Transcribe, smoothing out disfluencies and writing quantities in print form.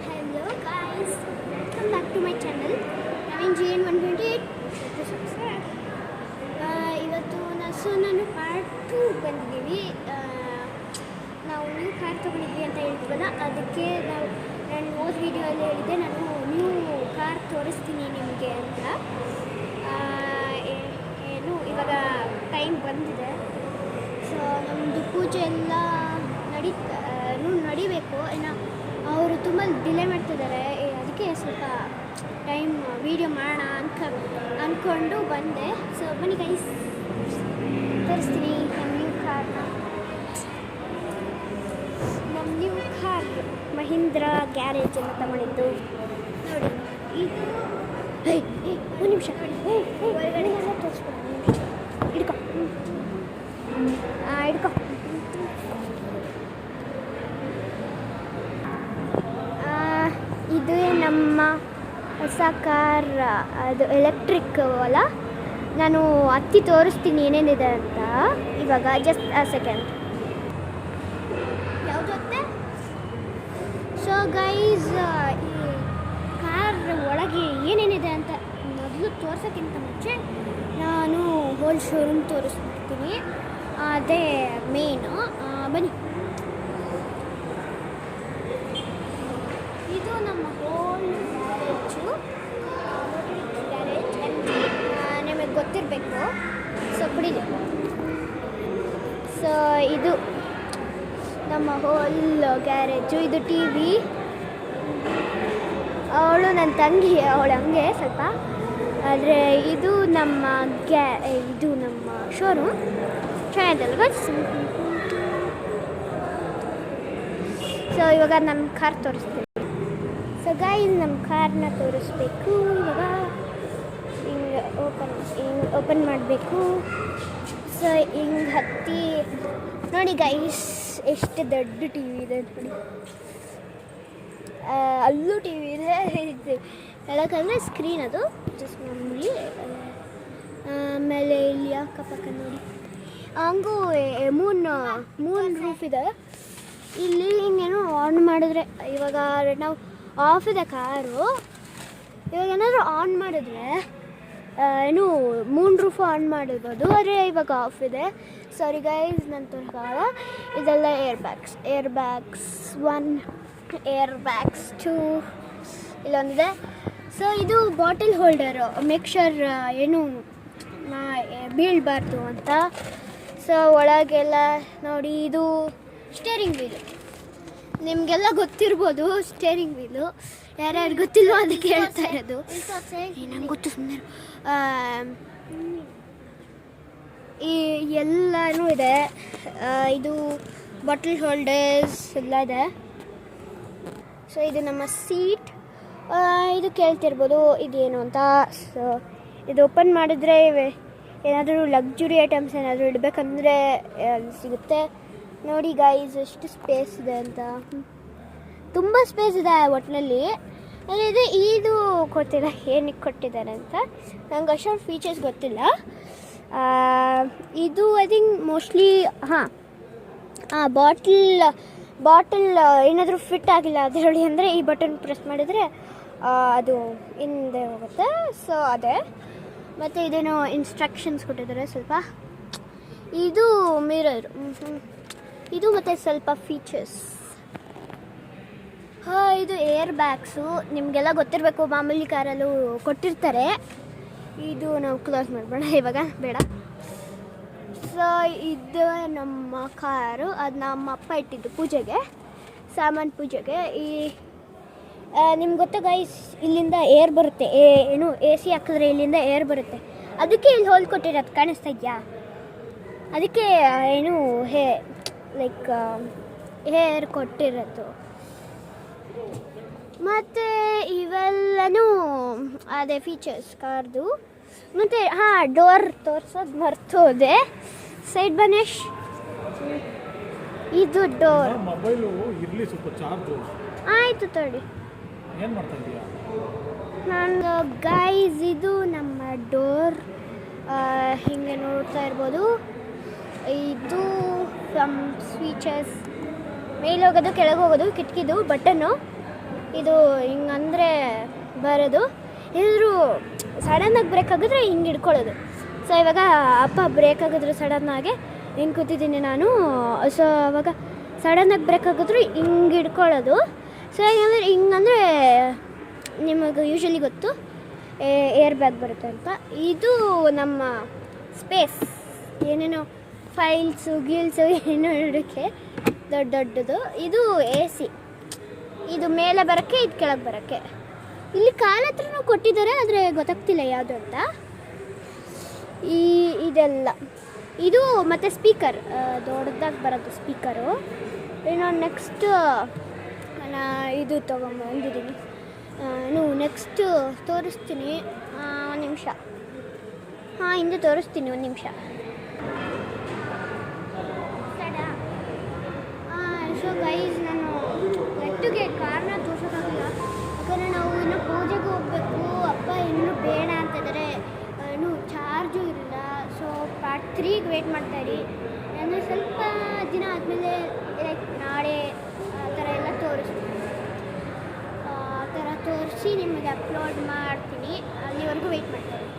Hello guys, welcome back to my channel. Naveen GN128. Subscribe. ಇವತ್ತು ನಾನು part 2 ಬಂದಿದ್ದೀವಿ. ನಾವು ನ್ಯೂ ಕಾರ್ ತೊಗೊಂಡಿದ್ವಿ ಅಂತ ಹೇಳ್ತೀವಲ್ಲ, ಅದಕ್ಕೆ ನಾನು ಹೋದ ವಿಡಿಯೋಲ್ಲಿ ಹೇಳಿದ್ದೆ ನಾನು ನ್ಯೂ ಕಾರ್ ತೋರಿಸ್ತೀನಿ ನಿಮಗೆ ಅಂತ. ಏನು ಇವಾಗ ಟೈಮ್ ಬಂದಿದೆ. ಸೊ ನಮ್ಮದು ಪೂಜೆ ಎಲ್ಲ ನಡಿಬೇಕು. ಅವರು ತುಂಬ ಡಿಲೇ ಮಾಡ್ತಿದ್ದಾರೆ, ಅದಕ್ಕೆ ಸ್ವಲ್ಪ ಟೈಮ್ ವೀಡಿಯೋ ಮಾಡೋಣ ಅಂದ್ಕೊಂಡು ಬಂದೆ. ಸೊ ಬನ್ನಿ ಗೈಸ್, ತೋರಿಸ್ತೀನಿ ನಮ್ಮ ನ್ಯೂ ಕಾರ್ ಮಹೀಂದ್ರ ಗ್ಯಾರೇಜ್ ಅಂತ ತಗೊಂಡಿದ್ದು. ನೋಡಿ ಇದು ಒಂದು ನಿಮಿಷ ಒಳಗಡೆ ಎಲ್ಲ ತೋರಿಸ್ಕೊಡಿ. ಹಿಡ್ಕೊ ಇದು ನಮ್ಮ ಹೊಸ ಕಾರ್, ಅದು ಎಲೆಕ್ಟ್ರಿಕ್ ಅಲ್ಲ. ನಾನು ಹತ್ತಿ ತೋರಿಸ್ತೀನಿ ಏನೇನಿದೆ ಅಂತ. ಇವಾಗ ಜಸ್ಟ್ ಸೆಕೆಂಡ್. ಯಾವುದತ್ತೆ? ಸೊ ಗೈಸ್, ಈ ಕಾರ್ ಒಳಗೆ ಏನೇನಿದೆ ಅಂತ ಮೊದಲು ತೋರ್ಸೋಕ್ಕಿಂತ ಮುಂಚೆ ನಾನು ಹೋಲ್ ಶೋರೂಮ್ ತೋರಿಸ್ಬಿಡ್ತೀನಿ. ಅದೇ ಮೇನು. ಬನ್ನಿ. ಇದು ನಮ್ಮ ಹೋಲ್ ಗ್ಯಾರೇಜ್ ನಿಮಗೆ ಗೊತ್ತಿರಬೇಕು. ಸೊ ಬಿಡಿ. ಸೊ ಇದು ನಮ್ಮ ಹೋಲ್ ಗ್ಯಾರೇಜು. ಇದು ಟಿ ವಿ. ಅವಳು ನನ್ನ ತಂಗಿ, ಅವಳು ಹಂಗೆ ಸ್ವಲ್ಪ. ಆದರೆ ಇದು ನಮ್ಮ ಇದು ನಮ್ಮ ಶೋರೂಮ್. ಚೆನ್ನಾಗಿದಲ್ವ? ಸೊ ಇವಾಗ ನಮ್ಮ ಕಾರ್ ತೋರಿಸ್ತೀನಿ. ಸೊ ಗೈಸ್, ನಮ್ಮ ಕಾರ್ನ ತೋರಿಸ್ಬೇಕು. ಇವಾಗ ಹಿಂಗೆ ಓಪನ್ ಮಾಡಬೇಕು. ಸೊ ಹಿಂಗೆ ಹತ್ತಿ ನೋಡಿ ಗೈಸ್, ಎಷ್ಟು ದೊಡ್ಡ ಟಿ ವಿ ಇದೆ ನೋಡಿ. ಅಲ್ಲೂ ಟಿ ವಿ ಇದೆ. ಹೇಳೋಕ್ಕಂದರೆ ಸ್ಕ್ರೀನ್ ಅದು ಜಸ್ಟ್ ಮಾಮೂಲಿ. ಆಮೇಲೆ ಇಲ್ಲಿ ಅಕ್ಕಪಕ್ಕ ನೋಡಿ ಹಂಗೂ ಮೂನ್ ರೂಫ್ ಇದೆ. ಇಲ್ಲಿ ಹಿಂಗೇನು ಆನ್ ಮಾಡಿದ್ರೆ, ಇವಾಗ ನಾವು ಆಫ್ ಇದೆ ಕಾರು. ಇವಾಗ ಏನಾದರೂ ಆನ್ ಮಾಡಿದ್ರೆ ಏನು ಮೂನ್ ರೂಫು ಆನ್ ಮಾಡಿರ್ಬೋದು, ಆದರೆ ಇವಾಗ ಆಫ್ ಇದೆ. ಸಾರಿ ಗೈಸ್, ನಾನು ತೋರಿಸಲ್ಲ. ಇದೆಲ್ಲ ಏರ್ ಬ್ಯಾಗ್ಸ್ 1, ಏರ್ ಬ್ಯಾಗ್ಸ್ 2 ಇಲ್ಲೊಂದಿದೆ. ಸೊ ಇದು ಬಾಟಲ್ ಹೋಲ್ಡರು, ಮೇಕ್ ಶೋರ್ ಏನು ಬೀಳಬಾರ್ದು ಅಂತ. ಸೊ ಒಳಗೆಲ್ಲ ನೋಡಿ, ಇದು ಸ್ಟೇರಿಂಗ್ ವೀಲು. ನಿಮಗೆಲ್ಲ ಗೊತ್ತಿರ್ಬೋದು ಸ್ಟೇರಿಂಗ್ ವೀಲು. ಯಾರ್ಯಾರು ಗೊತ್ತಿಲ್ವೋ ಅದಕ್ಕೆ ಹೇಳ್ತಾ ಇರೋದು. ನಂಗೆ ಗೊತ್ತು, ಸುಮ್ಮನೆ. ಈ ಎಲ್ಲನೂ ಇದೆ. ಇದು ಬಾಟಲ್ ಹೋಲ್ಡರ್ಸ್ ಎಲ್ಲ ಇದೆ. ಸೊ ಇದು ನಮ್ಮ ಸೀಟ್. ಇದು ಕೇಳ್ತಿರ್ಬೋದು ಇದೇನು ಅಂತ. ಸೊ ಇದು ಓಪನ್ ಮಾಡಿದ್ರೆ ಏನಾದರೂ ಲಕ್ಸುರಿ ಐಟಮ್ಸ್ ಏನಾದರೂ ಇಡಬೇಕಂದ್ರೆ ಅಲ್ಲಿ ಸಿಗುತ್ತೆ. ನೋಡಿ ಗೈಸ್, ಎಷ್ಟು ಸ್ಪೇಸ್ ಇದೆ ಅಂತ. ತುಂಬ ಸ್ಪೇಸ್ ಇದೆ ಒಟ್ಟಿನಲ್ಲಿ. ಅಲ್ಲಿದೆ ಇದು ಗೊತ್ತಿಲ್ಲ ಏನಕ್ಕೆ ಕೊಟ್ಟಿದ್ದಾರೆ ಅಂತ. ನಂಗೆ ಅಷ್ಟೊಂದು ಫೀಚರ್ಸ್ ಗೊತ್ತಿಲ್ಲ. ಇದು ಐ ಥಿಂಕ್ ಮೋಸ್ಟ್ಲಿ ಬಾಟಲ್ ಏನಾದರೂ ಫಿಟ್ ಆಗಿಲ್ಲ ಅದು ಹೇಳಿ ಅಂದರೆ ಈ ಬಟನ್ ಪ್ರೆಸ್ ಮಾಡಿದರೆ ಅದು ಹಿಂದೆ ಹೋಗುತ್ತೆ. ಸೊ ಅದೇ. ಮತ್ತು ಇದೇನೋ ಇನ್ಸ್ಟ್ರಕ್ಷನ್ಸ್ ಕೊಟ್ಟಿದ್ದಾರೆ ಸ್ವಲ್ಪ. ಇದು ಮಿರರ್. ಇದು ಮತ್ತು ಸ್ವಲ್ಪ ಫೀಚರ್ಸ್. ಇದು ಏರ್ ಬ್ಯಾಗ್ಸು. ನಿಮಗೆಲ್ಲ ಗೊತ್ತಿರಬೇಕು, ಮಾಮೂಲಿ ಕಾರಲ್ಲೂ ಕೊಟ್ಟಿರ್ತಾರೆ. ಇದು ನಾವು ಕ್ಲೋಸ್ ಮಾಡಬೇಡ ಇವಾಗ, ಬೇಡ. ಸೊ ಇದು ನಮ್ಮ ಕಾರು. ಅದು ನಮ್ಮ ಅಪ್ಪ ಇಟ್ಟಿದ್ದು ಪೂಜೆಗೆ, ಸಾಮಾನು ಪೂಜೆಗೆ. ನಿಮ್ಗೆ ಗೊತ್ತಾ ಗೈಸ್, ಇಲ್ಲಿಂದ ಏರ್ ಬರುತ್ತೆ. ಏನು AC ಹಾಕಿದ್ರೆ ಇಲ್ಲಿಂದ ಏರ್ ಬರುತ್ತೆ. ಅದಕ್ಕೆ ಇಲ್ಲಿ ಹೋಲ್ ಕೊಟ್ಟಿರೋದು ಕಾಣಿಸ್ತಾ ಇದೆಯಾ? ಅದಕ್ಕೆ ಏನು ಲೈಕ್ ಹೇರ್ ಕೊಟ್ಟಿರೋದು. ಮತ್ತು ಇವೆಲ್ಲನೂ ಅದೇ ಫೀಚರ್ಸ್ ಕಾರ್ದು. ಮತ್ತು ಡೋರ್ ತೋರಿಸೋದು ಮರ್ತೋದೆ. ಸೈಡ್ ಬನೇಶ್, ಇದು ಡೋರ್. ಆಯಿತು ತಡಿ. ನಾನು ಗೈಸ್, ಇದು ನಮ್ಮ ಡೋರ್. ಹೀಗೆ ನೋಡ್ತಾ ಇರ್ಬೋದು. ಇದು ಸಮ್ ಸ್ವೀಚಸ್. ಮೇಲೆ ಹೋಗೋದು, ಕೆಳಗೆ ಹೋಗೋದು, ಕಿಟಕಿದು ಬಟನ್ನು. ಇದು ಹಿಂಗಂದರೆ ಬರೋದು, ಏನಾದರೂ ಸಡನ್ನಾಗಿ ಬ್ರೇಕ್ ಆಗಿದ್ರೆ ಹಿಂಗೆ ಹಿಡ್ಕೊಳ್ಳೋದು. ಸೊ ಇವಾಗ ಅಪ್ಪ ಬ್ರೇಕ್ ಆಗಿದ್ರು ಸಡನ್ನಾಗಿ ಹಿಂಗೆ ಕೂತಿದ್ದೀನಿ ನಾನು. ಸೊ ಅವಾಗ ಸಡನ್ನಾಗಿ ಬ್ರೇಕ್ ಆಗಿದ್ರು ಹಿಂಗೆ ಹಿಡ್ಕೊಳ್ಳೋದು. ಸೊ ಹಿಂಗಂದರೆ ನಿಮಗೆ ಯೂಶ್ವಲಿ ಗೊತ್ತು ಏರ್ ಬ್ಯಾಗ್ ಬರುತ್ತೆ ಅಂತ. ಇದು ನಮ್ಮ ಸ್ಪೇಸ್, ಏನೇನೋ ಫೈಲ್ಸು ಗೀಲ್ಸು ಏನೋ ಇಡೋಕ್ಕೆ ದೊಡ್ಡದು. ಇದು AC, ಇದು ಮೇಲೆ ಬರೋಕ್ಕೆ, ಇದು ಕೆಳಗೆ ಬರೋಕ್ಕೆ. ಇಲ್ಲಿ ಕಾಲ ಹತ್ರನೂ ಕೊಟ್ಟಿದ್ದಾರೆ, ಆದರೆ ಗೊತ್ತಾಗ್ತಿಲ್ಲ ಯಾವುದು ಅಂತ. ಇದೆಲ್ಲ ಇದು ಮತ್ತು ಸ್ಪೀಕರ್, ದೊಡ್ಡದಾಗಿ ಬರೋದು ಸ್ಪೀಕರು. ಇನ್ನು ನೆಕ್ಸ್ಟ್ ಇದು ತೊಗೊಂಬಂದಿದ್ದೀನಿ. ನೆಕ್ಸ್ಟ್ ತೋರಿಸ್ತೀನಿ, ಒಂದು ನಿಮಿಷ. ಹಿಂದೆ ತೋರಿಸ್ತೀನಿ, ಒಂದು ನಿಮಿಷ. ಸೊ ಗೈಸ್, ನಾನು ನೆಟ್ಟಿಗೆ ಕಾರಣ ತೋರ್ಸೋಕ್ಕಾಗಲ್ಲ, ಯಾಕಂದರೆ ನಾವು ಇನ್ನೂ ಪೂಜೆಗೆ ಹೋಗಬೇಕು. ಅಪ್ಪ ಇನ್ನೂ ಬೇಡ ಅಂತಿದ್ದಾರೆ, ಇನ್ನೂ ಚಾರ್ಜು ಇಲ್ಲ. ಸೊ ಪಾರ್ಟ್ 3ಗೆ ವೆಯ್ಟ್ ಮಾಡ್ತಾಯಿರಿ. ಅಂದರೆ ಸ್ವಲ್ಪ ದಿನ ಆದಮೇಲೆ ಲೈಕ್ ನಾಳೆ ಆ ಥರ ಎಲ್ಲ ತೋರಿಸ್ತೀನಿ. ಆ ಥರ ತೋರಿಸಿ ನಿಮಗೆ ಅಪ್ಲೋಡ್ ಮಾಡ್ತೀನಿ. ಅಲ್ಲಿವರೆಗೂ ವೆಯ್ಟ್ ಮಾಡ್ತಾಯಿರಿ.